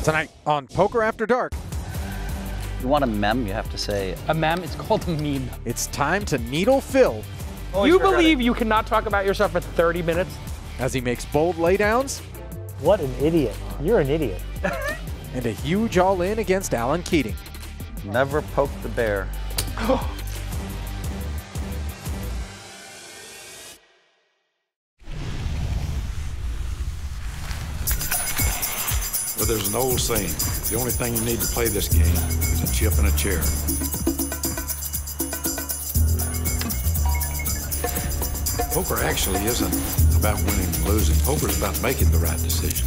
Tonight on Poker After Dark. You want a mem, you have to say... A mem? It's called a meme. It's time to needle Phil. You believe you cannot talk about yourself for 30 minutes? As he makes bold laydowns. What an idiot. You're an idiot. And a huge all-in against Alan Keating. Never poke the bear. Well, there's an old saying, the only thing you need to play this game is a chip and a chair. Poker actually isn't about winning and losing. Poker's about making the right decision.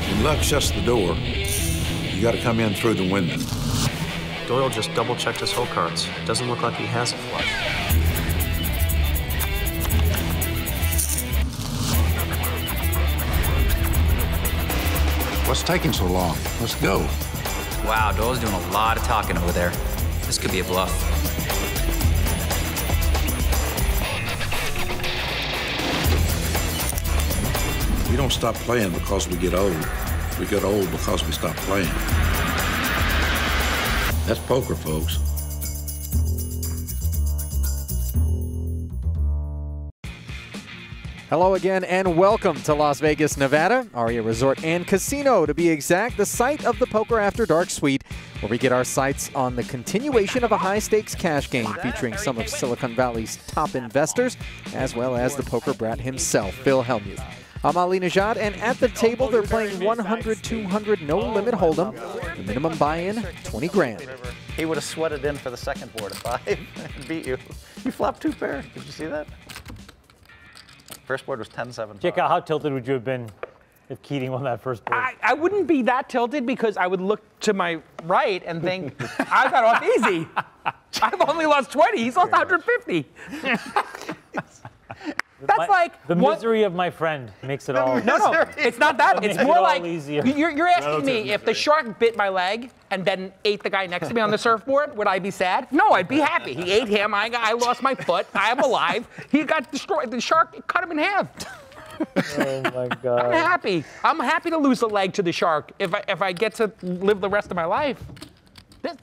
When luck shuts the door, you got to come in through the window. Doyle just double-checked his hole cards. Doesn't look like he has a flush. What's taking so long? Let's go. Wow, Doyle's doing a lot of talking over there. This could be a bluff. We don't stop playing because we get old. We get old because we stop playing. That's poker, folks. Hello again and welcome to Las Vegas, Nevada, Aria Resort and Casino, to be exact, the site of the Poker After Dark suite, where we get our sights on the continuation of a high-stakes cash game featuring some of Silicon Valley's top investors, as well as the poker brat himself, Phil Hellmuth. I'm Ali Najad, and at the table they're playing 100, 200, no-limit hold'em. The minimum buy-in, 20 grand. He would have sweated in for the second board at 5 and beat you. You flopped 2 pairs. Did you see that? First board was 10-7. Jake, how tilted would you have been if Keating won that first board? I wouldn't be that tilted because I would look to my right and think, I got off easy. I've only lost 20. He's lost 150. That's like the misery of my friend makes it all. No, it's not that. It's more like easier. You're asking me if the shark bit my leg and then ate the guy next to me on the surfboard, would I be sad? No, I'd be happy. He ate him. I lost my foot. I am alive. He got destroyed. The shark cut him in half. Oh my God. I'm happy. I'm happy to lose a leg to the shark if I get to live the rest of my life.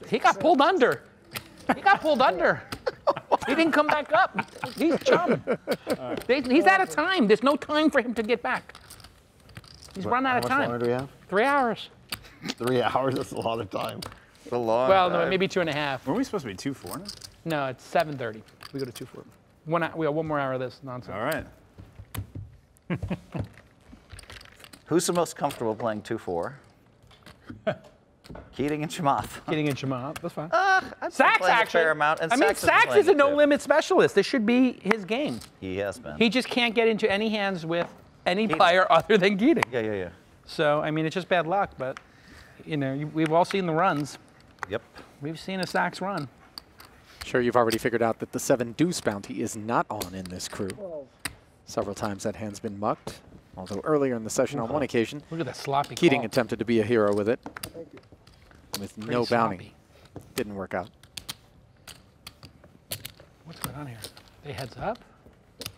He got pulled under. He got pulled under. He didn't come back up. He's chum. He's out of time. There's no time for him to get back. He's run out of time. How much longer do we have? 3 hours. 3 hours? That's a lot of time. It's a long Well, time. no, maybe 2.5. Were we supposed to be 2-4 now? No, it's 7:30. We go to 2:40. We got 1 more hour of this nonsense. All right. Who's the most comfortable playing 2-4? Keating and Chamath. Keating and Chamath. That's fine. Sachs actually. A fair amount, and I mean, Sachs is a no no-limit specialist. This should be his game. He has been. He just can't get into any hands with any player other than Keating. Yeah. So, I mean, it's just bad luck, but, you know, we've all seen the runs. Yep. We've seen a Sachs run. Sure, you've already figured out that the 7 deuce bounty is not on in this crew. Several times that hand's been mucked, although earlier in the session on one occasion, Look at that sloppy Keating call. attempted to be a hero with it. With Pretty no bounty. sloppy. Didn't work out. What's going on here? They heads up?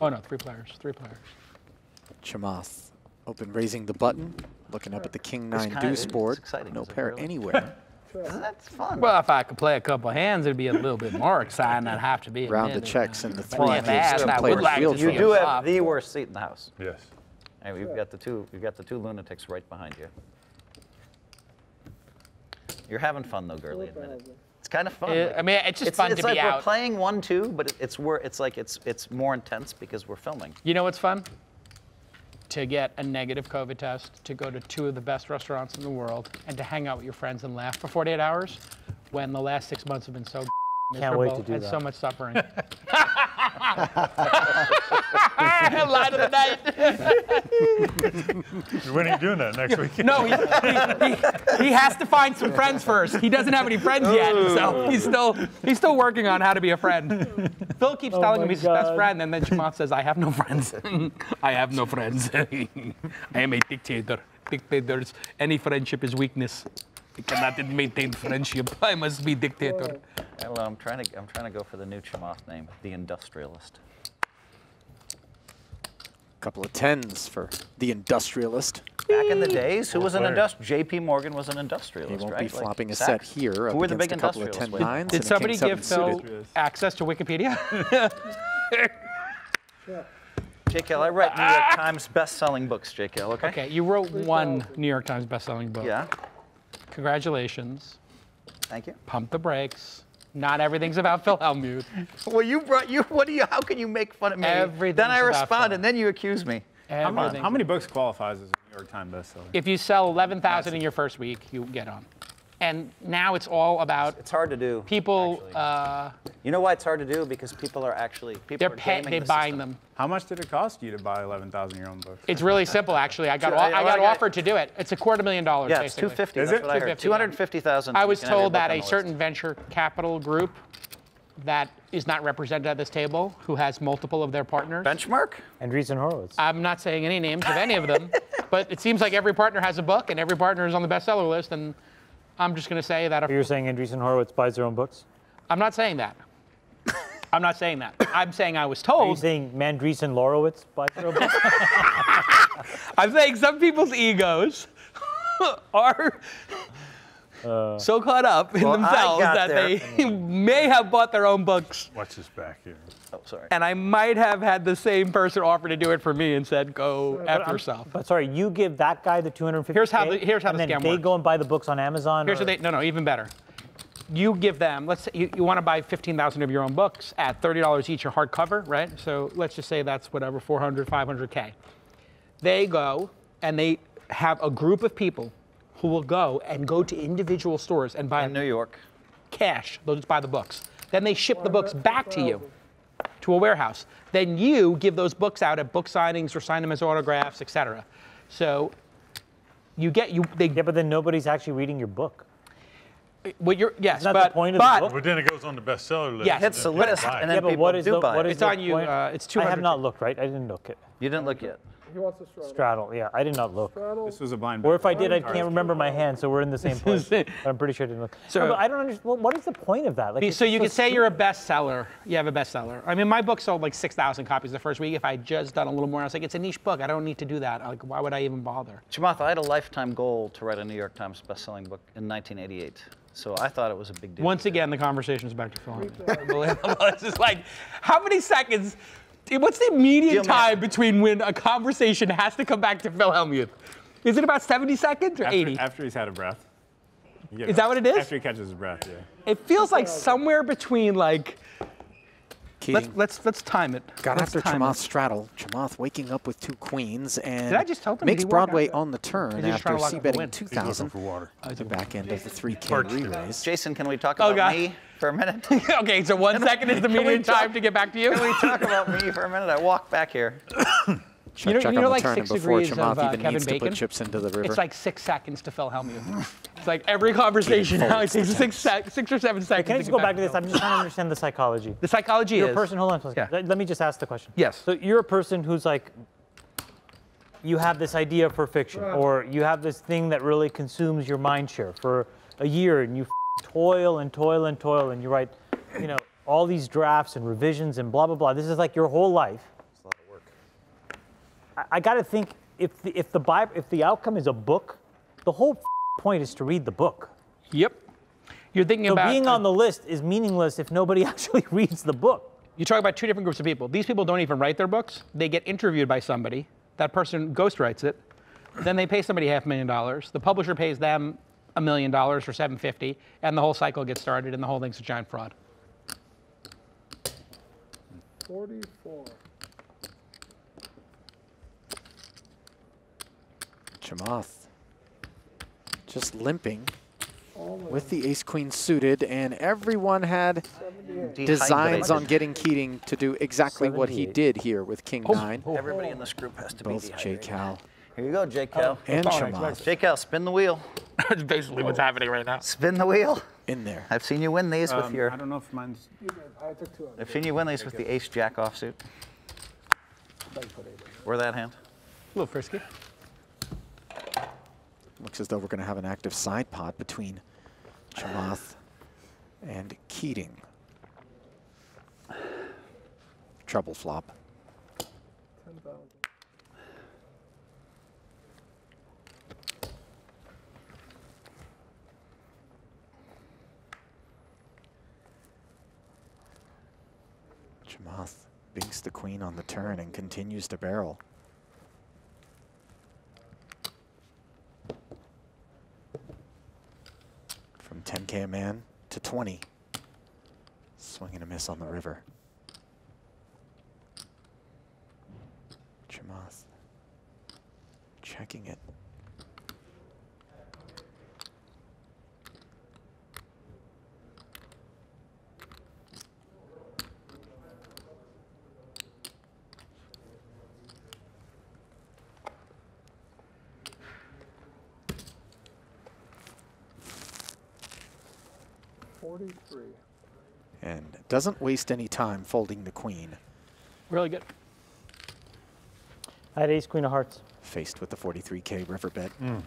Oh, no, 3 players. 3 players. Chamath open raising the button, looking up at the king-9 kinda- deuce it's board. exciting, No isn't it, pair really? anywhere. That's fun. Well, if I could play a couple hands, it'd be a little bit more exciting. I'd have to be a Round of minute. checks in the But 3 if I asked, I player would like field to You see do a have flop. the worst seat in the house. Yes. And we've got the two lunatics right behind you. You're having fun though, Gurley, admit it. It's kind of fun. I mean, it's just fun it's to like be we're out. playing 1-2, but it's more intense because we're filming. You know what's fun? To get a negative COVID test, to go to 2 of the best restaurants in the world, and to hang out with your friends and laugh for 48 hours when the last 6 months have been so miserable wait to do and that. so much suffering. Line of the night. When are you doing that next week? No, he has to find some friends first. He doesn't have any friends yet, so he's still working on how to be a friend. Phil keeps telling him he's his best friend, and then Chamath says, "I have no friends. I have no friends. I am a dictator. Dictators, any friendship is weakness. I cannot maintain friendship. I must be dictator." Well, I'm trying to go for the new Chamath name, the Industrialist. Couple of tens for the industrialist. Back in the days, who was an industrialist? JP Morgan was an industrialist, He won't right? be flopping a Saks. set here up Who were the against big a couple of industrialists? 10-9s. Did somebody give Phil access to Wikipedia? JKL, I write New York Times best-selling books, JKL, okay? Okay, you wrote one New York Times best-selling book. Yeah. Congratulations. Thank you. Pump the brakes. Not everything's about Phil Hellmuth. Well, how can you make fun of me? Everything's then I about respond, Phil. and then you accuse me. How many books qualifies as a New York Times bestseller? If you sell 11,000 in your first week, you get on. And now it's all about It's hard to do. people. You know why it's hard to do? Because people are They're buying them. How much did it cost you to buy 11,000 of your own books? It's really simple, actually. I got got offered to do it. It's $250,000. Yeah, it's basically. 250. Is That's it? what I heard. 250,000. I was told that a certain venture capital group that is not represented at this table, who has multiple of their partners. Benchmark? Andreessen Horowitz. I'm not saying any names of any of them, but it seems like every partner has a book and every partner is on the bestseller list. And I'm just going to say that. You're saying Andreessen Horowitz buys their own books? I'm not saying that. I'm not saying that. I'm saying I was Are you told. saying Mandreessen Horowitz buys their own books? I'm saying some people's egos are so caught up in themselves that they may have bought their own books. Watch this back here. Oh, sorry. And I might have had the same person offer to do it for me and said, go after yourself. But sorry, you give that guy the $250K? Here's how the and then scam they works. go and buy the books on Amazon? Here's what they, no, even better. You give them, let's say you want to buy 15,000 of your own books at $30 each a hardcover, right? So let's just say that's whatever, 400, 500K. They go and they have a group of people who will go to individual stores and buy In New York. cash. They'll just buy the books. Then they ship the books back to you, to a warehouse. Then you give those books out at book signings or sign them as autographs, etc. So you get Yeah, but then nobody's actually reading your book. Well, yes, Isn't that the point of the book? But then it goes on the bestseller list. Yes. Hits the list, and then Yeah, but people what is do the, buy what it. is It's the on you. point? It's 200. I have not looked, right? I didn't look it. You didn't look yet. He wants to straddle. Straddle, yeah, I did not look. This was a blind Or if I did, I can't remember my hand, so we're in the same place. But I'm pretty sure I didn't look. So- No, but I don't understand. Well, what is the point of that? Like, it's So you so could say you're a bestseller. You have a bestseller. I mean, my book sold like 6,000 copies the first week. If I had just done a little more, I was like, it's a niche book. I don't need to do that. Like, why would I even bother? Chamath, I had a lifetime goal to write a New York Times best-selling book in 1988. So I thought it was a big deal. Once again, the conversation's back to Phil. Unbelievable. It's just like, how many seconds? What's the median time between when a conversation has to come back to Phil Hellmuth? Is it about 70 seconds or 80? After he's had a breath. Is that what it is? After he catches his breath, yeah. It feels like somewhere between like. Keating Let's time it. got Let's after time Chamath's straddle. Chamath waking up with 2 queens and Did I just tell them? makes Did he work Broadway out? on the turn Is he just trying after to lock up the win? c-betting 2,000. For water. The back end of the 3K re-raise. Jason, can we talk Oh, about God. me for a minute? Okay, so 1 second is the Can we median talk- time to get back to you. Can we talk about me for a minute? I walked back here. Check on the like turn 6 before degrees Chamath of even Kevin needs to Bacon? put chips into the river. It's like 6 seconds to Phil Hellmuth. It's like every conversation now it takes 6 or 7 seconds. Can I just go back to this? I'm just trying to understand the psychology. The psychology You're is. a person, hold on. Yeah. Let me just ask the question. Yes. So you're a person who's like, you have this idea for fiction, or you have this thing that really consumes your mind share for a year, and you toil and toil and toil, and you write, all these drafts and revisions and blah, blah, blah. This is like your whole life. It's a lot of work. I got to think, if the outcome is a book, the whole point is to read the book. Yep. You're thinking So about. being on the list is meaningless if nobody actually reads the book. You talk about 2 different groups of people. These people don't even write their books. They get interviewed by somebody. That person ghostwrites it. Then they pay somebody $500,000. The publisher pays them $1 million or $750,000, and the whole cycle gets started, and the whole thing's a giant fraud. 44. Chamath just limping with the ace-queen suited, and everyone had designs on getting Keating to do exactly what he did here with King 9. Everybody in this group has to Both be J. dehydrated. Cal Here you go, J. Cal. and Chamath J. Cal, spin the wheel. That's basically what's happening right now. Spin the wheel. in there. I've seen you win these with your. I don't know if mine's. I took 2 of them. I've seen you win these with the ace jack offsuit. Or that hand. A little frisky. Looks as though we're going to have an active side pot between Chamath and Keating. Treble flop. 10,000. Chamath binks the queen on the turn and continues to barrel. From 10K a man to 20. Swing and a miss on the river. Chamath checking it. And doesn't waste any time folding the queen. Really good. I had ace queen of hearts. Faced with the 43K river bet. And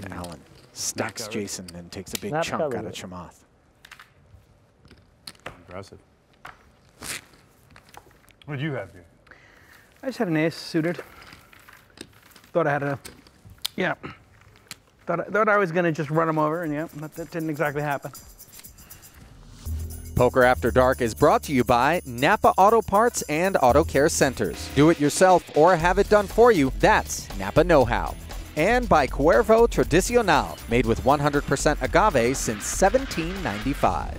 Alan stacks Jason and takes a big Snap chunk cover out of it. Chamath. Impressive. What did you have here? I just had an ace suited. Thought I had a, yeah. Thought I was gonna just run him over, and yeah, that didn't exactly happen. Poker After Dark is brought to you by Napa Auto Parts and Auto Care Centers. Do it yourself or have it done for you. That's Napa Know-How. And by Cuervo Tradicional, made with 100% agave since 1795.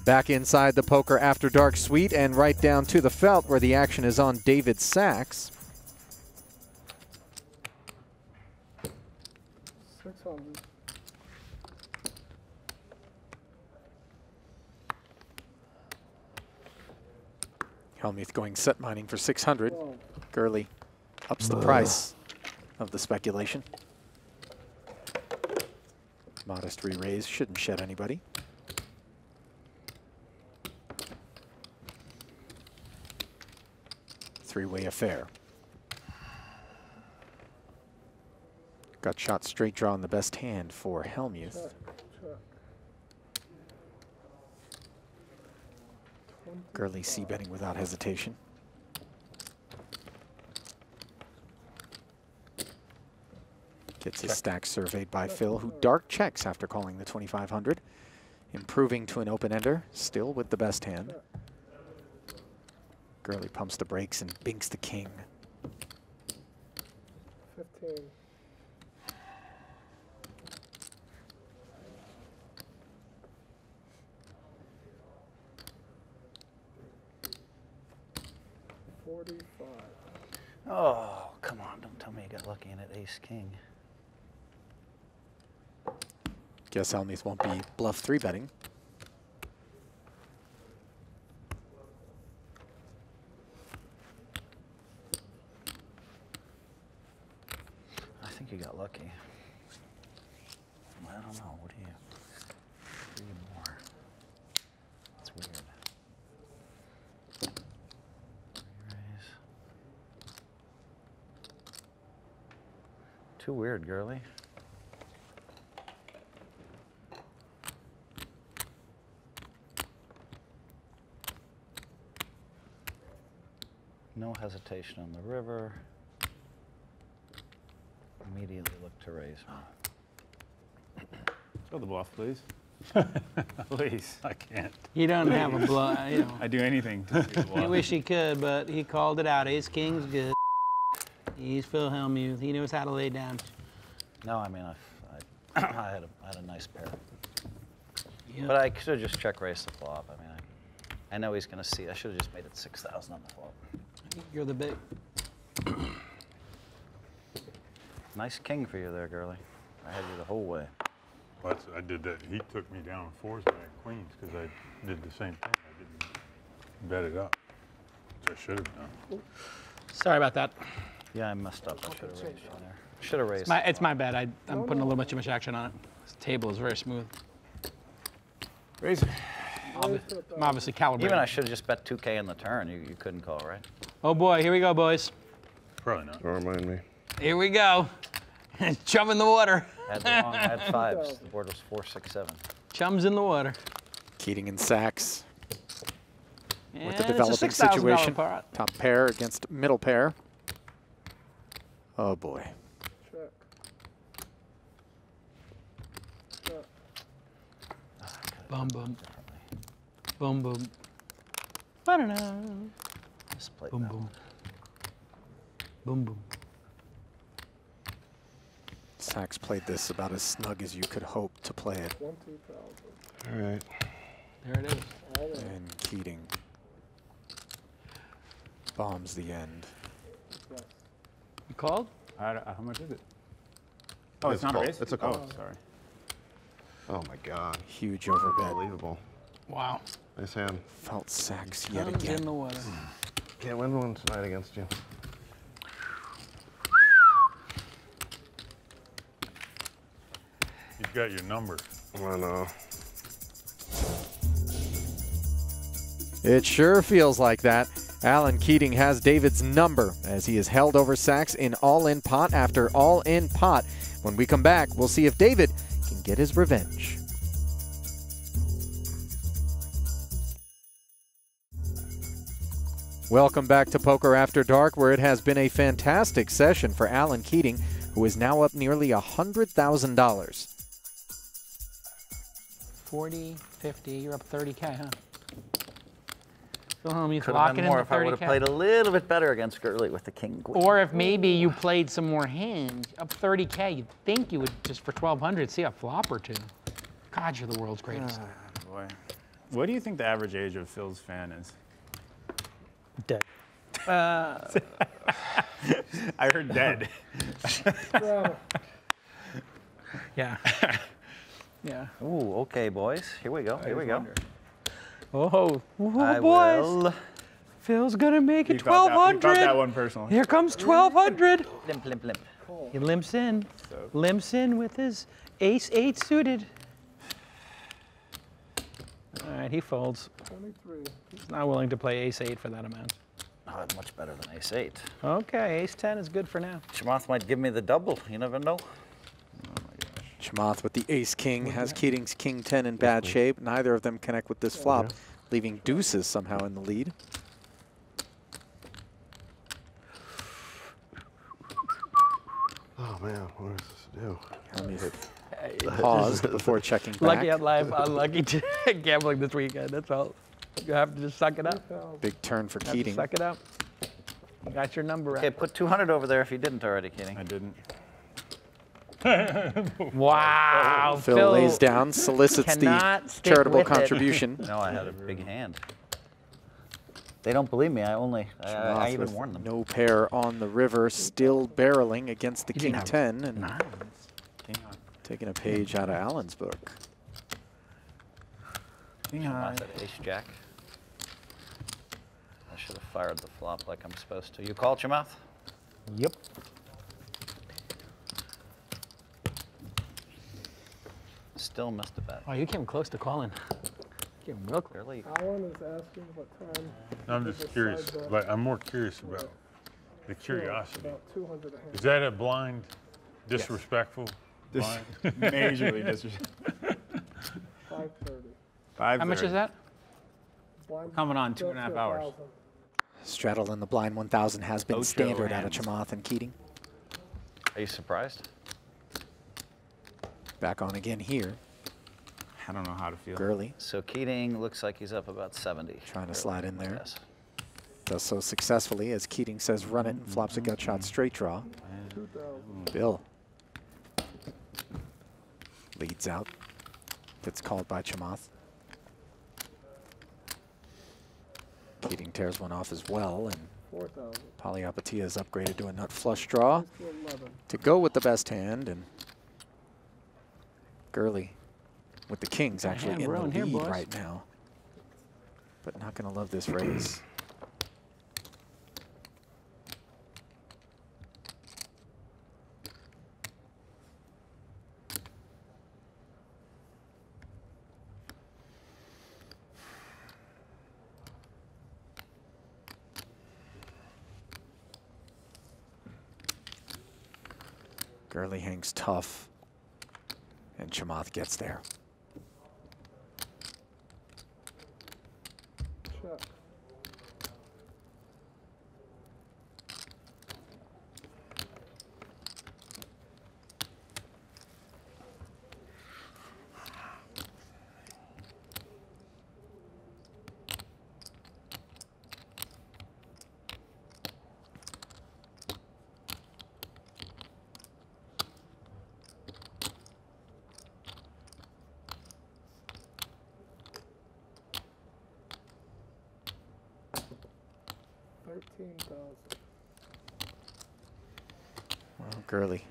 Back inside the Poker After Dark suite and right down to the felt where the action is on David Sachs. 600. Hellmuth going set mining for 600. Gurley ups the price of the speculation. Modest re-raise, shouldn't shed anybody. Three-way affair. Got shot straight draw on the best hand for Hellmuth. Gurley c-betting without hesitation. Gets his stack surveyed by Phil, who dark checks after calling the 2500. Improving to an open-ender, still with the best hand. Gurley pumps the brakes and binks the king. 15. Oh, come on. Don't tell me you got lucky in it, ace king. Guess Hellmuth won't be bluff 3-betting. I think you got lucky. I don't know. What do you? 3 more. That's weird. Raise. Too weird, Gurley. No hesitation on the river. Immediately look to raise. Show the bluff, please. Please, I can't. You don't have a bluff. You know. I do anything to see the I bluff. wish he could, but he called it out. Ace King's good. He's Phil Hellmuth. He knows how to lay down. No, I mean, I had a nice pair. Yep. But I should have just check raised the flop. I mean, I know he's going to see. I should have just made it 6,000 on the flop. You're the big. Nice king for you there, Gurley. I had you the whole way. Well, I did that. He took me down 4s and I had queens because I did the same thing. I didn't bet it up, which I should have done. Sorry about that. Yeah, I messed up. I should have raised on there. Should have raised. It's my bad. I'm putting a little bit too much action on it. This table is very smooth. Raise it. I'm obviously calibrated. Even I should have just bet 2K in the turn. You couldn't call, right? Oh boy, here we go, boys. Probably not. Don't remind me. Here we go. Chum in the water. I had 5s. The board was 4, 6, 7. Chum's in the water. Keating and Sachs with the And it's a developing $6,000 situation. pot. Top pair against middle pair. Oh boy. Check. Check. Bum bum. Boom, boom. Ba-da-da. Just play Boom, that boom. one. Boom, boom. Sachs played this about as snug as you could hope to play it. 20,000. All right. There it is. And Keating bombs the end. Yes. You called? How much is it? Oh, it's not a raise? It's a call. Oh, sorry. Oh my God. Huge overbet. Unbelievable. Wow. Nice hand. Felt Sachs yet In again. the water. Can't win one tonight against you. You've got your number. I know. It sure feels like that. Alan Keating has David's number as he is held over Sachs in all-in pot after all-in pot. When we come back, we'll see if David can get his revenge. Welcome back to Poker After Dark, where it has been a fantastic session for Alan Keating, who is now up nearly $100,000. 40, 50, you're up 30K, huh? Go home, you Could have lock it been in more the if I would have 30K. played a little bit better against Gurley with the king queen. Or if maybe you played some more hands, up 30K, you'd think you would, just for 1,200, see a flop or two. God, you're the world's greatest. Boy. What do you think the average age of Phil's fan is? Dead. I heard dead. Yeah. Yeah. Ooh, okay, boys. Here we go. Here we go. Oh, I boys. will Phil's gonna make it You felt 1,200. that one personally. Here comes 1,200. limp, limp, limp. He limps in. Limps in with his ace-8 suited. All right, he folds. 23. He's not willing to play ace-8 for that amount. Oh, much better than ace-8. Okay, ace-10 is good for now. Chamath might give me the double. You never know. Chamath with the ace-king has Keating's king-10 in bad shape. Neither of them connect with this flop, leaving deuces somehow in the lead. Oh man, what is this to do? Hellmuth paused before checking back. Lucky at life, unlucky to gambling this weekend, that's all. You have to just suck it up. Big turn for Have to Keating. suck it up. You got your number Okay, right. put 200 over there if you didn't already, Keating. I didn't. Wow. Phil lays down, solicits the cannot stick charitable with it. contribution. No, I had a big hand. They don't believe me. I Chamath even with warned them. no pair on the river, still barreling against the He didn't king-10 and King high. taking a page out of Alan's book. King high. Chamath at ace-jack. I should have fired the flop like I'm supposed to. You call, Chamath? Yep. Still missed a bet. Oh, you came close to calling. Came real close. Clearly. Alan is asking what time. I'm to just curious. decide Like, I'm more curious about the curiosity. About 200 a hand. Is that a blind, disrespectful blind? Majorly disrespectful. 530. How much is that? Blind Coming on built 2.5 to hours. 1,000. Straddle in the blind 1,000 has been Ocho standard out of hands. Chamath and Keating. Are you surprised? Back on again here. I don't know how to feel. Gurley So Keating looks like he's up about 70. trying to slide in there. Yes. Does so successfully as Keating says run it and flops a gut shot straight draw. 2,000. Bill leads out. Gets called by Chamath. Keating tears one off as well, and 4,000. Palihapitiya is upgraded to a nut flush draw To 11. to go with the best hand, and Gurley with the kings actually hand in the rolling here, lead boys. right now, but not going to love this raise. Gurley hangs tough, and Chamath gets there. Check. 13,000. Well, Gurley,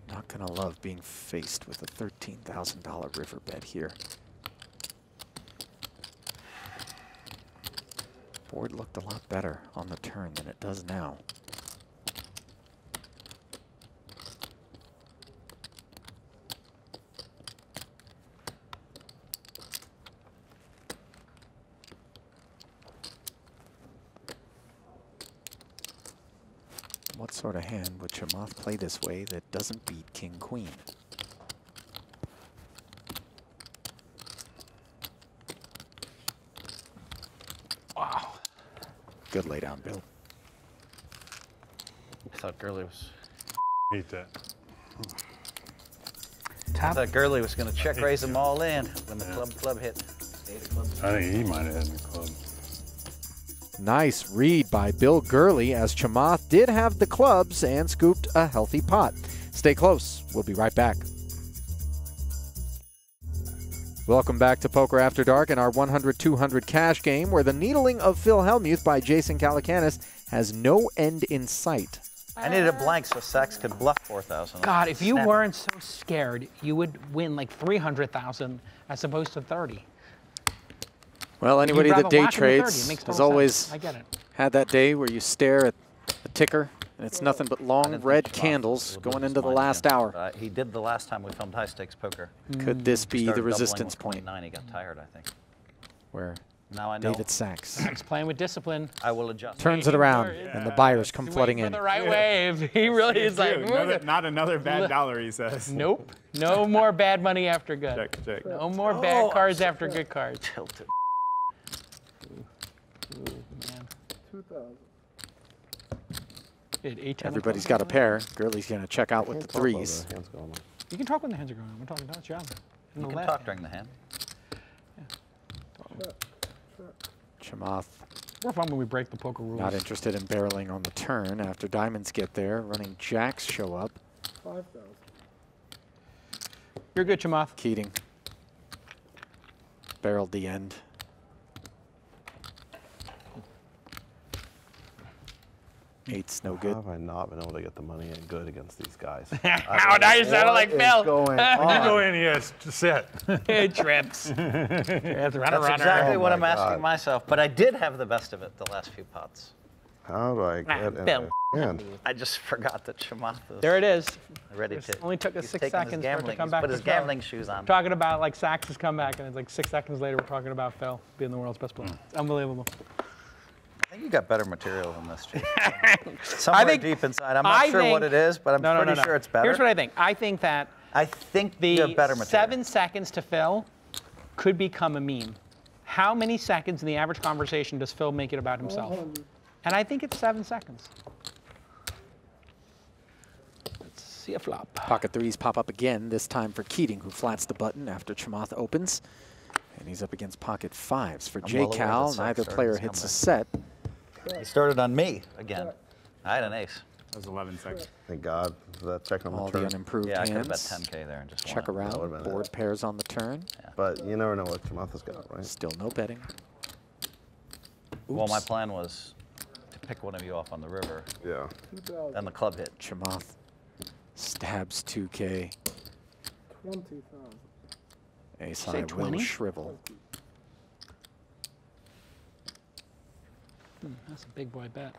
not going to love being faced with a $13,000 river bet here. Board looked a lot better on the turn than it does now. What sort of hand would Chamath play this way that doesn't beat King-Queen? Wow. Good laydown, Bill. I thought Gurley was. Hate that. I thought Gurley was going to check raise them all in when the club hit. I think he might have had the club. Nice read by Bill Gurley as Chamath did have the clubs and scooped a healthy pot. Stay close. We'll be right back. Welcome back to Poker After Dark and our 100-200 cash game where the needling of Phil Hellmuth by Jason Calacanis has no end in sight. I needed a blank so Sachs could bluff 4,000. God, if you weren't so scared, you would win like 300,000 as opposed to 30. Well, anybody that day whack him with 30. It trades makes has total always sense. I get it. had that day where you stare at the ticker and it's nothing but long red candles going into the last hour. He did the last time we filmed high stakes poker. Could this be the resistance point? point? He got tired, I think. Where now I know. David Sachs He's playing with discipline. I will adjust. turns it around and the buyers come flooding in. The right wave. He really is like, not another bad dollar, he says. Nope. No more bad money after good. Check, check. No more bad cards after good cards. Tilted. Man. 2,000. Everybody's got a pair. Gurley's going to check out with the threes. You can talk when the hands are going on. We're talking about Java. You can talk during the hand. Chamath More fun when we break the poker rules. not interested in barreling on the turn after diamonds get there. Running jacks show up. 5,000. You're good, Chamath. Keating barreled the end. Eight's no good. How have I not been able to get the money in good against these guys? How now you sounded like Phil. Going You on? go in, yes, set. It trips. That's exactly what I'm asking myself. But I did have the best of it the last few pots. How do I get Bill. in my hand? I just forgot that Chamath was There it is. ready to. Only took us he's 6 taking his seconds for it to gambling- come he's back. put to his Phil. gambling shoes on. Talking about like Sachs's comeback, and it's like 6 seconds later we're talking about Phil being the world's best player. It's unbelievable. I think you got better material than this, Jason. Somewhere deep inside. I'm not sure what it is, but I'm pretty sure it's better. Here's what I think. I think that I think you have better material. 7 seconds to Phil could become a meme. How many seconds in the average conversation does Phil make it about himself? 100. And I think it's 7 seconds. Let's see a flop. Pocket threes pop up again, this time for Keating, who flats the button after Chamath opens. And he's up against pocket fives for well aware J-Cal. that Neither Sachs player started hits a his set. He started on me again. I had an ace. That was 11 seconds. Thank God for that check on All the the turn. unimproved Yeah, I could have bet hands. 10K there and just Check won it. around, would've been board it. pairs on the turn. But you never know what Chamath has got, right? Still no betting. Well, my Oops. plan was to pick one of you off on the river, Yeah. 2,000. then the club hit. Chamath stabs 2K. 20,000. Ace Say high will 20? shrivel. That's a big boy bet.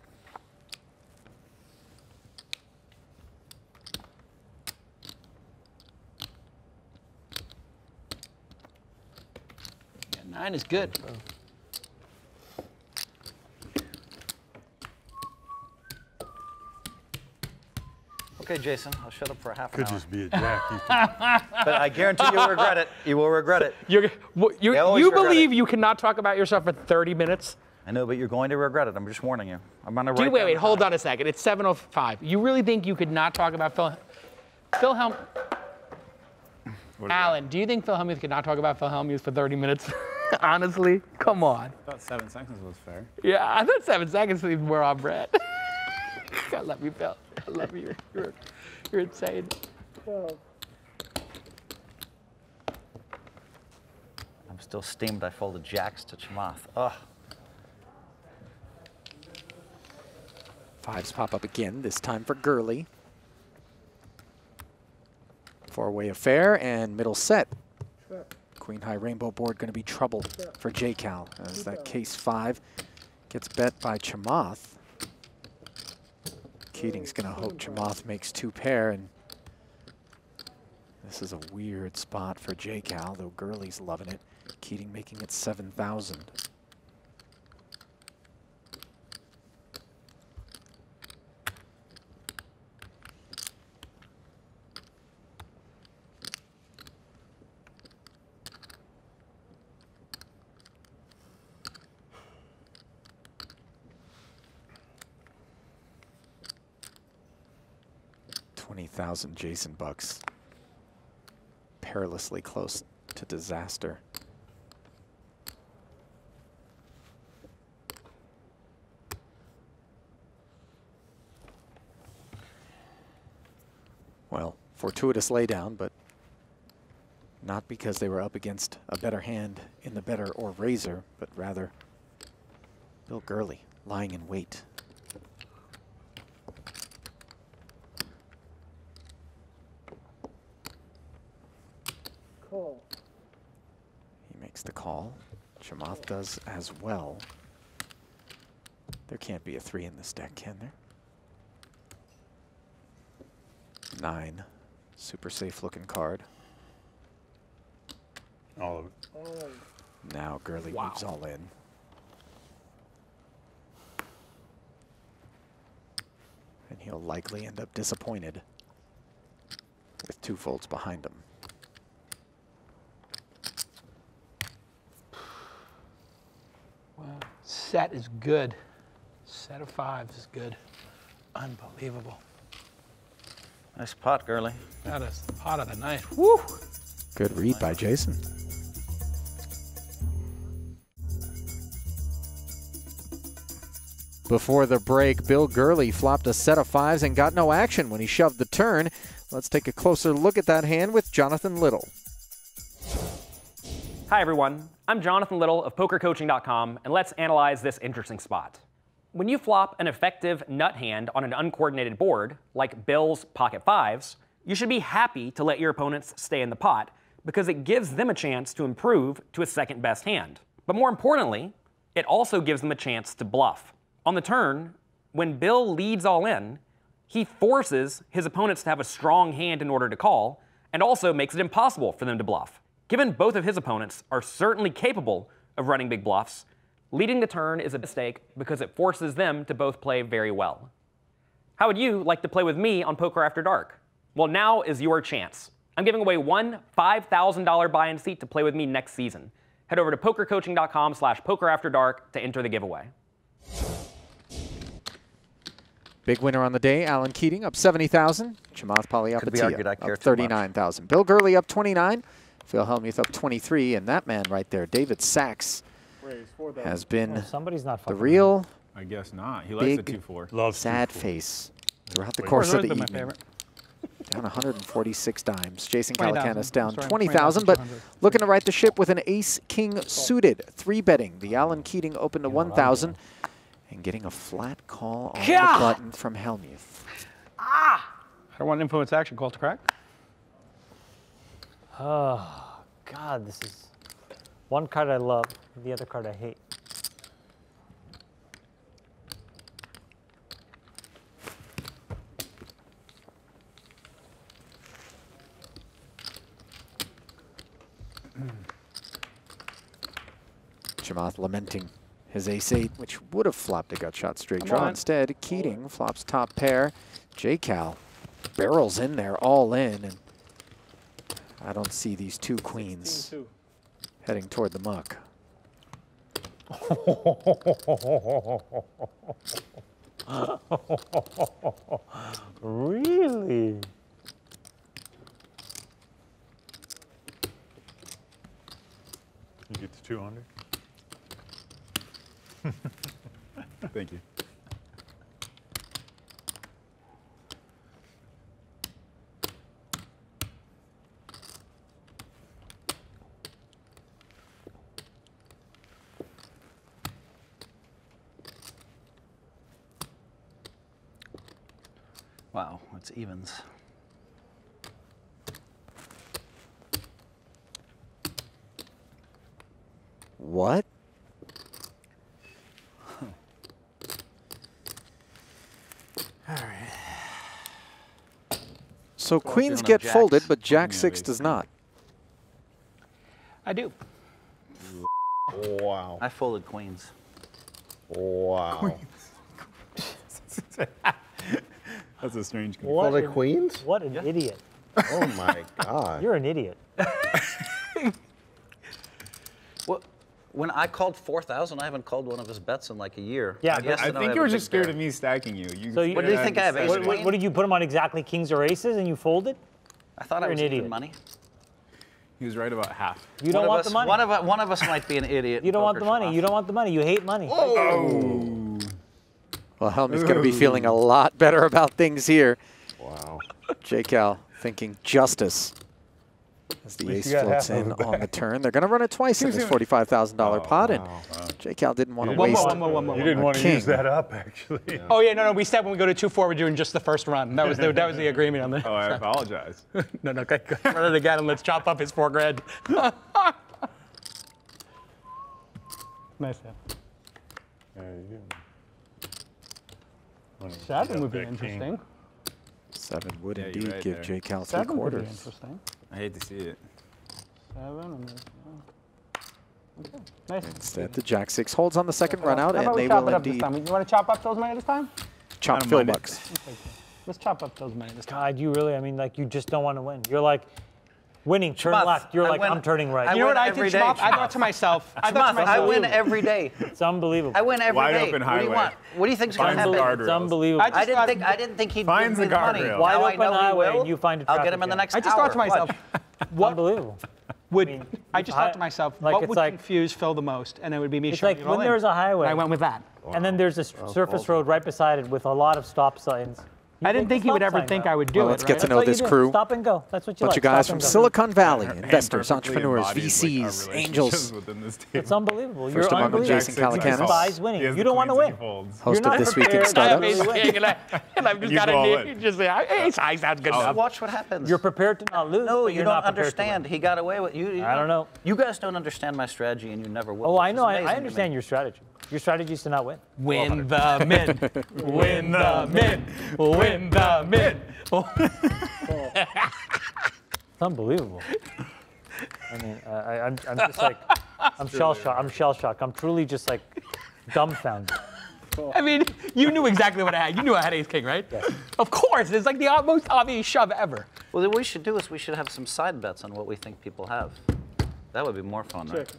Yeah, 9 is good. Okay, Jason, I'll shut up for a half an Could hour. just be a jack. You could, But I guarantee you'll regret it. You will regret it. You always regret believe it. you cannot talk about yourself for 30 minutes? I know, but you're going to regret it. I'm just warning you. I'm going to write Wait, down wait, the hold time. on a second. It's 7:05. You really think you could not talk about Phil Hellmuth? Alan, do you think Phil Hellmuth could not talk about Phil Hellmuth for 30 minutes? Honestly, come on. I thought 7 seconds was fair. Yeah, I thought 7 seconds is where I'm at. I love you, Phil. I love you. You're insane. 12. I'm still steamed. I folded jacks to Chamath. Ugh. Fives pop up again, this time for Gurley. Four-way affair and middle set. Queen high rainbow board going to be trouble for J-Cal as that case 5 gets bet by Chamath. Keating's going to hope Chamath makes 2 pair, and this is a weird spot for J-Cal, though Gurley's loving it. Keating making it 7,000. $20,000 Jason bucks. Perilously close to disaster. Well, fortuitous laydown, but not because they were up against a better hand in the better or razor, but rather Bill Gurley lying in wait. Call. He makes the call. Chamath does as well. There can't be a 3 in this deck, can there? 9. Super safe looking card. All of it. Oh. Now Gurley moves all in. And he'll likely end up disappointed with 2 folds behind him. Wow. Set is good. Set of 5s is good. Unbelievable. Nice pot, Gurley. That is the pot of the night. Woo! Good read by Jason. Before the break, Bill Gurley flopped a set of 5s and got no action when he shoved the turn. Let's take a closer look at that hand with Jonathan Little. Hi everyone, I'm Jonathan Little of PokerCoaching.com, and let's analyze this interesting spot. When you flop an effective nut hand on an uncoordinated board, like Bill's pocket 5s, you should be happy to let your opponents stay in the pot because it gives them a chance to improve to a second best hand. But more importantly, it also gives them a chance to bluff. On the turn, when Bill leads all in, he forces his opponents to have a strong hand in order to call, and also makes it impossible for them to bluff. Given both of his opponents are certainly capable of running big bluffs, leading the turn is a mistake because it forces them to both play very well. How would you like to play with me on Poker After Dark? Well, now is your chance. I'm giving away one $5,000 buy-in seat to play with me next season. Head over to pokercoaching.com/pokerafterdark to enter the giveaway. Big winner on the day, Alan Keating up 70,000. Chamath Palihapitiya up 39,000. Bill Gurley up 29. Phil Hellmuth up 23. And that man right there, David Sachs, has been the real I guess not. He likes the big 2-4. sad face throughout the course of the evening. Down 146 dimes. Jason Calacanis down 20,000, but looking to right the ship with an ace-king suited. 3-betting. The Alan Keating open to 1,000 and getting a flat call on the button from Hellmuth. I don't want influence action call to crack. Oh, God, this is one card I love, the other card I hate. Chamath lamenting his ace-8, which would have flopped a gut shot straight draw. Instead, Keating flops top pair. J-Cal barrels in there all in, and I don't see these 2 queens heading toward the muck. Really? You get to 200. Thank you. Wow, it's evens. What? All right. So queens doing get jacks. folded, but jack 6 does not. I do. Wow. I folded queens. Wow. That's a strange. What Folded an- queens? What an idiot. Oh my God. You're an idiot. Well, when I called 4,000, I haven't called one of his bets in like a year. Yeah, Yes, I and think have you a were big just scared bear. of me stacking you. So you- What do you think I have, ace What, queen? What did you put him on exactly kings or aces and you folded? I thought You're I was an even idiot. money. He was right about half. You don't want the money. One of us might be an idiot. You don't want the money. You don't want the money. You hate money. Oh. Well, Hellmuth's going to be feeling a lot better about things here. Wow. J-Cal thinking justice as the ace you got floats half of in it on the turn. They're going to run it twice in this $45,000 pot, and J-Cal didn't want to One waste more. You didn't want to king. use that up, actually. Oh yeah, no. We said when we go to 2-4, we're doing just the first run. That was the agreement on the. Oh, I apologize. No, okay. Run it again and let's chop up his $4 grand. Nice hit. Yeah, you didn't. 7 would be That king. interesting. 7 would Yeah, you're indeed right give there. J-Cal 3 7 would be quarters. interesting. I hate to see it. 7 and this. Okay. Nice. Instead, the jack 6 holds on the second run out, How and about we they chop will it up this indeed time? You want to chop up those money this time? chop I don't Phil mind it. bucks. Let's chop up those money this time. God, you really, I mean, like, you just don't want to win. You're like, winning, turn Chamath, left. You're I like, win- I'm turning right. You know what I every did, day, Chamath? I thought to myself. I win every day. It's unbelievable. I win every day. Wide open What do you highway. want? What do you think's going to Finds the happen? guardrails. It's unbelievable. I just thought- I didn't think he'd Finds give me the the money. guardrail. Wide Now I open know he highway will. and you find a I'll get traffic him in the jam. next I just thought to hour. myself, Watch. what Unbelievable. would I just thought to myself, like, what it's would like- confuse Phil the most? And it would be me It's showing like it all when in. there's a highway. And I went with that. And then there's this surface road right beside it with a lot of stop signs. I didn't think he would ever think I would do Well, it. let's get to right? know That's what this you do. crew. Stop and go. That's what you Bunch like. of guys Stop from and go. Silicon Valley, And investors, perfectly entrepreneurs, embodies, like, our VCs, relationships angels. within this table. It's unbelievable. First You're among them, unbelievable. Jason You Calacanis. despise winning. He has You the don't want to queens win. and he folds. Host You're of not This Week in prepared to I have Startups. ace king, and I've just You got go all a in. just ace high sounds good enough. Watch what happens. You're prepared to not lose. No, but you you're don't not prepared to win. understand. He got away with you. I don't know. You guys don't understand my strategy, and you never will. Oh, I which know. is I amazing to understand me. your strategy. Your strategy is to not win. Win the min. Win the min. Win the min. It's unbelievable. I mean, I'm just like, I'm shell shocked. I'm shell shocked. I'm truly just like dumbfounded. I mean, you knew exactly what I had. You knew I had ace king, right? Yes. Of course. It's like the most obvious shove ever. Well, then what we should do is we should have some side bets on what we think people have. That would be more fun, right?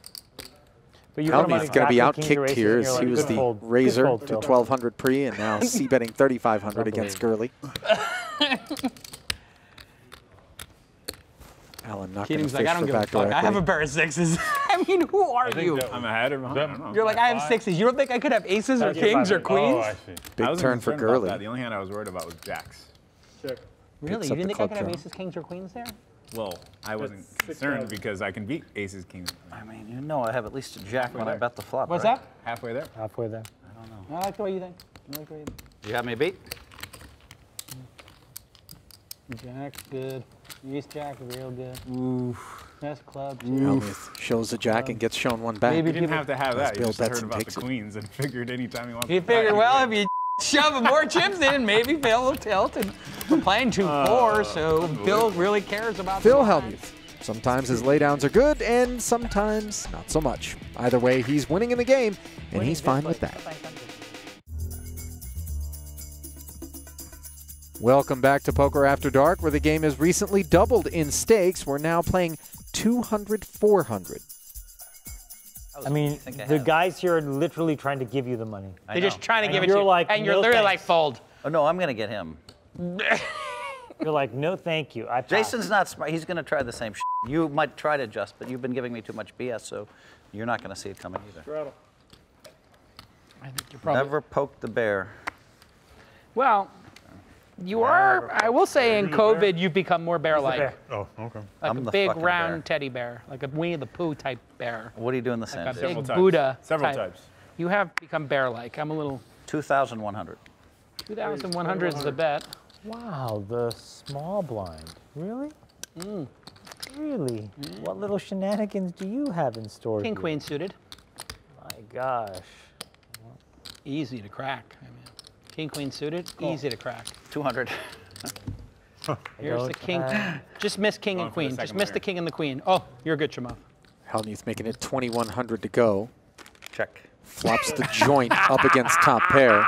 But you Hellmuth's going to be exactly kings or outkicked aces, here and as you're he like, was good the fold. Good razor fold, to Phil. 1,200 pre and now c-betting 3,500 against Gurley. Alan not going to Keating's fish like, I don't for give a backdoor fuck. I have a equity. pair of sixes. I mean, who are you? I'm ahead or behind. I don't know. You're like, I have sixes. You don't think I could have aces or That's kings or 500. queens? Oh, I see. I Big wasn't turn for concerned about Gurley. that. The only hand I was worried about was jacks. Check. Really? Picks You up didn't the think I club could have draw. aces, kings, or queens there? Well, I wasn't That's concerned 6,000. because I can beat aces, kings. I mean, you know I have at least a jack when I bet the flop, What's right? that? Halfway there. Halfway there. I like the way you think. I like the way you think. You have me beat? Jack's good. Ace jack, real good. Oof. Best club. Hellmuth shows the jack and gets shown one back. Maybe You didn't have to have that. You Bill just heard Betson about takes the it. queens and figured anytime you want. He figured, well, if you shove more chips in, maybe Phil will tilt. And we're playing 2-4, so Bill really cares about Phil the line. Hellmuth. Sometimes his laydowns are good and sometimes not so much. Either way, he's winning in the game, and he's fine with that. Welcome back to Poker After Dark, where the game has recently doubled in stakes. We're now playing 200, 400. I mean, the guys here are literally trying to give you the money. They're just trying to And give it you're to you. like, And you're no literally thanks. like, fold. Oh, no, I'm going to get him. You're like, no, thank you. I pass. Jason's not smart. He's going to try the same shit. You might try to adjust, but you've been giving me too much BS, so you're not going to see it coming either. Straddle. I think you're probably. Never poke the bear. Well, you are, I will say in COVID, you've become more bear-like. bear. Oh, okay. Like I'm a the big fucking round bear. teddy bear, like a Winnie the Pooh type bear. What do you do in the Like sand? a dude? big Several types. Buddha Several type. types. You have become bear-like. I'm a little, 2,100. 2,100 is the bet. Wow, the small blind. Really? Really? What little shenanigans do you have in store? King here? queen suited. My gosh. Easy to crack. I mean, king queen suited. Easy to crack. 200. Here's the king. Just miss king and Going for the queen. Just second miss the layer. king and the queen. Oh, you're good, Chamath. Hellmuth making it 2,100 to go. Check. Flops the joint up against top pair.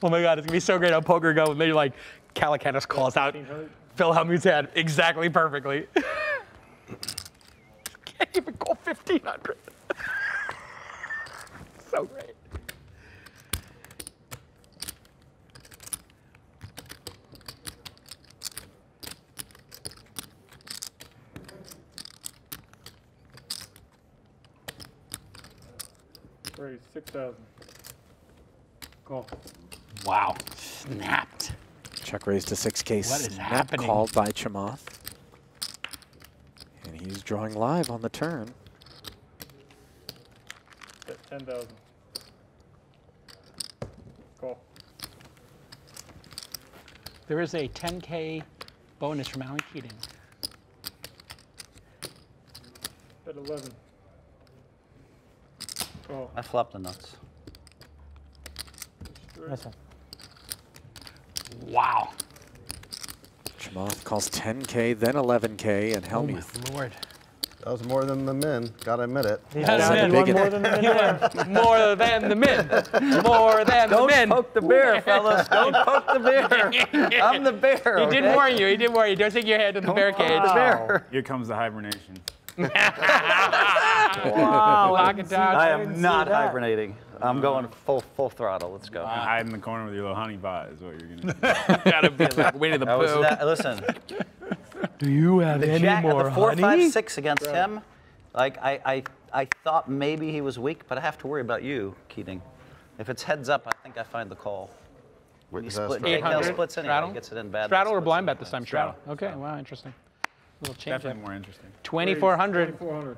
Oh my God, it's gonna be so great on Poker Go when they like Calacanis calls out Phil Hellmuth's hand exactly perfectly. Can't even go 1,500. So great. Raise 6,000. Call. Wow, snapped. Check raise to 6K. What is Snap happening? called by Chamath. And he's drawing live on the turn. Bet 10,000. Call. There is a 10K bonus from Alan Keating. Bet 11. Call. I flopped the nuts. Listen. Wow. Chamath calls 10K, then 11K, and Hellmuth. Oh my Lord. That was more than the min. Gotta admit it. More than the minute. More than the min. More than the min. Don't poke the bear, fellas. Don't poke the bear. I'm the bear. He did warn you. He did warn you. Don't stick your head in the bear cage. The bear. Here comes the hibernation. Wow. Lock it down. I didn't am see not that. hibernating. I'm going full throttle. Let's go. Hide in the corner with your little honey pot is what you're gonna do. Gotta be like Winnie the That was Pooh. that, listen, Do you have the any jack, more the 4, honey? 5, 6 against him. Like I thought maybe he was weak, but I have to worry about you, Keating. If it's heads up, I think I find the call. Wait, You is that split. straight? Big Hill 800. splits anyway. Straddle? He gets it in bad. Straddle or splits blind in bet bad. this time? Straddle. Okay, wow, interesting. Little change up. Definitely more interesting. 2,400 2,400.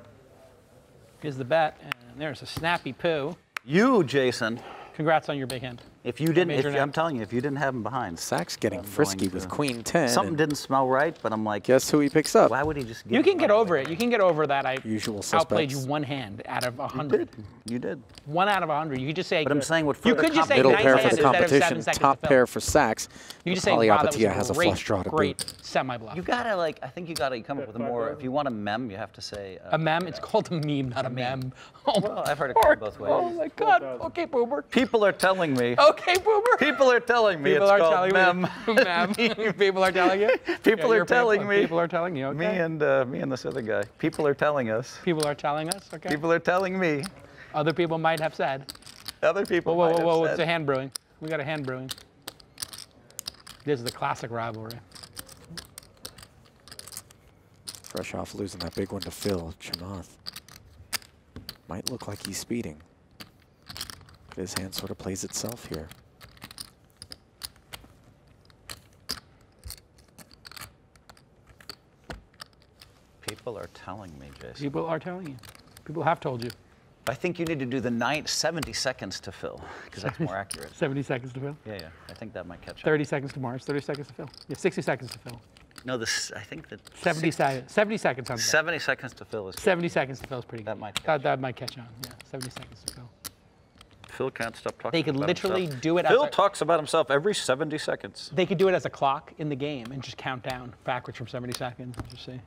is the bet, and there's a snappy poo. You, Jason. Congrats on your big hand. If you didn't, Major I'm net. telling you, if you didn't have him behind, Sachs getting I'm frisky going with to- Queen 10. something and didn't smell right. But I'm like, Guess who he picks up? why would he just? Give You it can get right over away? it. You can get over that. I Usual outplayed you suspects. one hand out of You 100. did. You did. 1 out of 100. You could just say. But I'm saying what you further could just say Middle nice pair hand for the instead of 7 competition, seconds top to fill. pair for Sachs. You just say, wow, that was Palihapitiya a has a great, flush draw to great boot. semi-bluff. You gotta like. I think you gotta come up with a more. If you want a mem, you have to say. A mem? It's called a meme, not a mem. Oh, Well, I've heard it called both ways. Oh my God. Okay, Boomer. People are telling me. Okay, Boomer. People are telling me People it's are called telling mem. me. Mem. People are telling you? People Yeah, are you're telling paying- me. People are telling you, okay. Me and this other guy. People are telling us. People are telling us, okay. People are telling me. Other people might have said. Other people. Whoa, might whoa, have whoa, said. it's a hand brewing. We got a hand brewing. This is the classic rivalry. Fresh off losing that big one to Phil, Chamath might look like he's speeding. But his hand sort of plays itself here. People are telling me, Jason. People are telling you. People have told you. I think you need to do the 70 seconds to fill, because that's more accurate. 70 seconds to fill. Yeah. I think that might catch up. 30 seconds to Mars, 30 seconds to fill. Yeah, 60 seconds to fill. No, I think that 70 seconds. 70 seconds on 70 seconds to fill is. 70 seconds to fill is pretty good. That might that might catch on. Yeah, 70 seconds to fill. Phil can't stop talking. They could about literally himself. do it as Phil a- talks about himself every 70 seconds. They could do it as a clock in the game and just count down backwards from 70 seconds. Just see.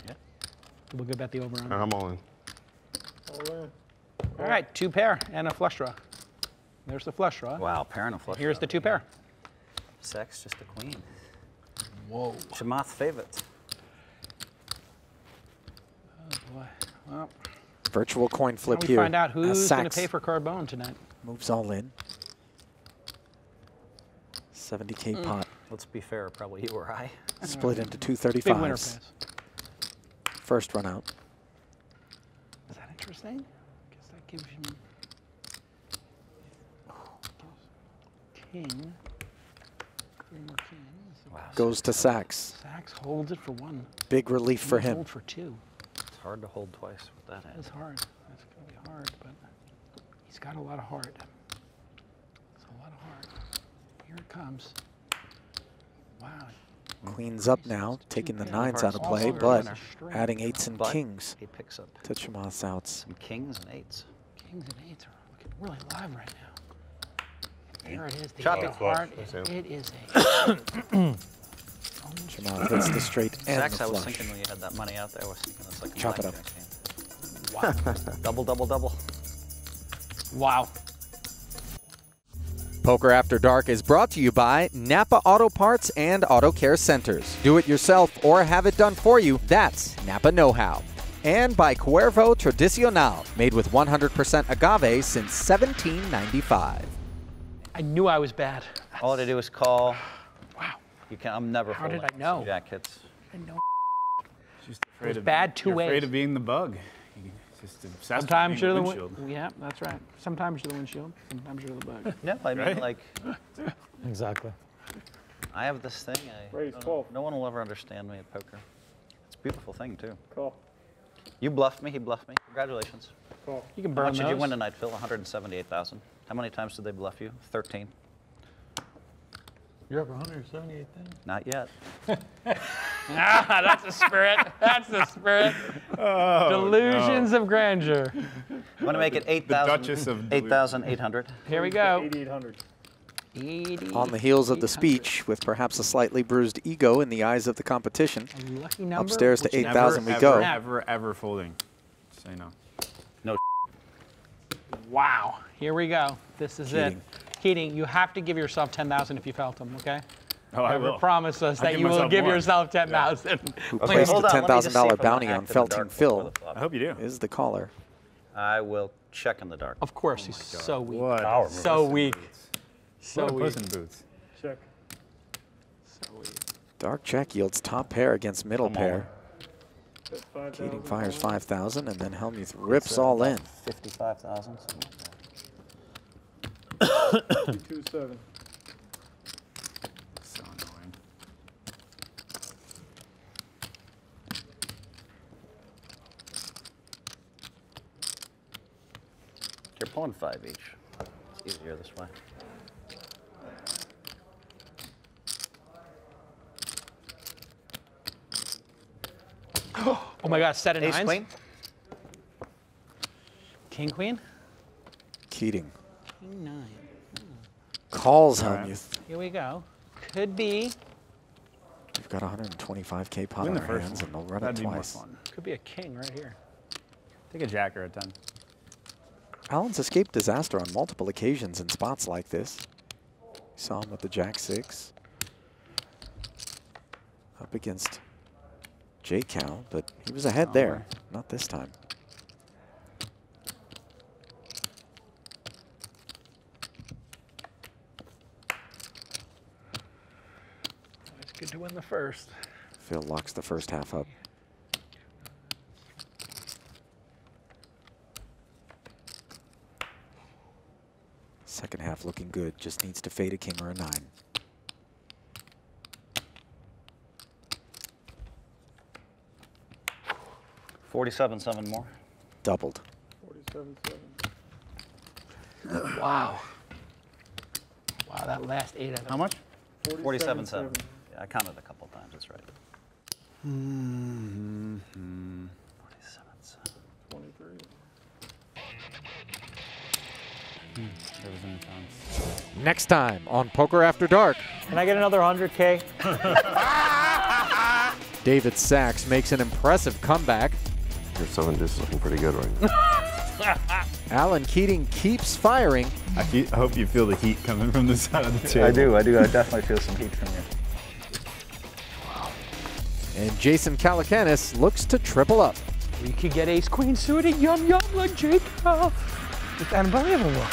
Yeah. We'll go bet the over on. I'm all in. All in. All right, 2 pair and a flush draw. There's the flush draw. Wow, pair and a flush. Here's the 2 pair. Sex, just a queen. Whoa. Chamath favorite. Oh boy. Well, Virtual coin flip now we here. find out as who's going to Sachs pay for Carbone tonight. moves all in. 70K pot. Let's be fair, probably you or I. Split into two Big winner 35s. pass. First run out. Is that interesting? Guess that gives you king. 3 more kings. Wow. Goes to Sachs. Sachs holds it for 1. Big relief for him. Hold for 2. It's hard to hold twice with that hand. It's hard. It's going to be hard, but he's got a lot of heart. It's a lot of heart. Here it comes. Queens up now, taking the 9s out of play, but adding 8s and kings He picks up to Chamath's outs. some kings and 8s. Kings and 8s are looking really live right now. There it is. The Choppy. heart. It is a. Chamath hits the straight and Sacks, the I was flush. thinking when you had that money out there, I was thinking it's like a Chop it up. blackjack game. Wow. Double, double, double. Wow. Poker After Dark is brought to you by Napa Auto Parts and Auto Care Centers. Do it yourself or have it done for you. That's Napa Know-How. And by Cuervo Tradicional, made with 100% agave since 1795. I knew I was bad. All I do is call. Wow. You can. I'm never. How did folding I know? some jack hits. I know. Just afraid was of bad two you're ways. afraid of being the bug. Just obsessed Sometimes with you're being the windshield. Yeah, that's right. Sometimes you're the windshield. Sometimes you're the bug. Yeah, I mean, Right? like, Exactly. I have this thing. Raise don't 12. know, no one will ever understand me at poker. It's a beautiful thing too. Call. You bluffed me. He bluffed me. Congratulations. Call. You can How burn much did you those. win tonight, Phil? 178,000. How many times did they bluff you? 13. You're up 178 then. Not yet. Ah, that's the spirit. That's the spirit. Delusions of grandeur. I'm going to make it Duchess of 8,000. 8,800. Here we go. 8,800. 80. On the heels of the speech, with perhaps a slightly bruised ego in the eyes of the competition, A lucky number. upstairs to which 8,000 we Never, go. ever folding. Say no. No. Wow. Here we go. This is Keating. it. Keating, you have to give yourself 10,000 if you felt them, okay? Oh, I Never will. promise us I'll that give you will myself give more. yourself 10,000. Who Okay, placed hold the on, let me just see $10,000 if I'm bounty gonna on act in the Felting dark Phil before the flop. I hope you do. is the caller. I will check in the dark. Of course, he's so weak. What? So weak. So What a weak. Puss in Boots. Check. So weak. Dark check yields top pair against middle Come on. pair. Bet 5,000. Keating fires 5,000, and then Hellmuth rips all in. 55,000. 2,7. So annoying. You're pulling 5 each. It's easier this way. Oh my God, set of Ace nines. queen. King, queen. Keating King, 9. calls All right. Hellmuth. Here we go. Could be. We've got 125K pot Win on the our first hands, and one. they'll run That'd it be more twice. fun. Could be a king right here. Take a jack or a 10. Allen's escaped disaster on multiple occasions in spots like this. We saw him with the Jack-6. Up against J-Cal, but he was ahead there. Not this time. It's good to win the first. Phil locks the first half up. Second half looking good. Just needs to fade a king or a 9. $47,700 more. Doubled. 47,700. Wow. Wow, that last 8 of them. How much? 47,700. Yeah, I counted a couple times. That's right. 47,700. 23. There was any chance. Next time on Poker After Dark, Can I get another 100K? David Sachs makes an impressive comeback. Your 7 is looking pretty good right now. Alan Keating keeps firing. I hope you feel the heat coming from the side of the table. I do. I definitely feel some heat from you. And Jason Calacanis looks to triple up. We could get ace queen suited, yum yum like Jacob. It's unbelievable.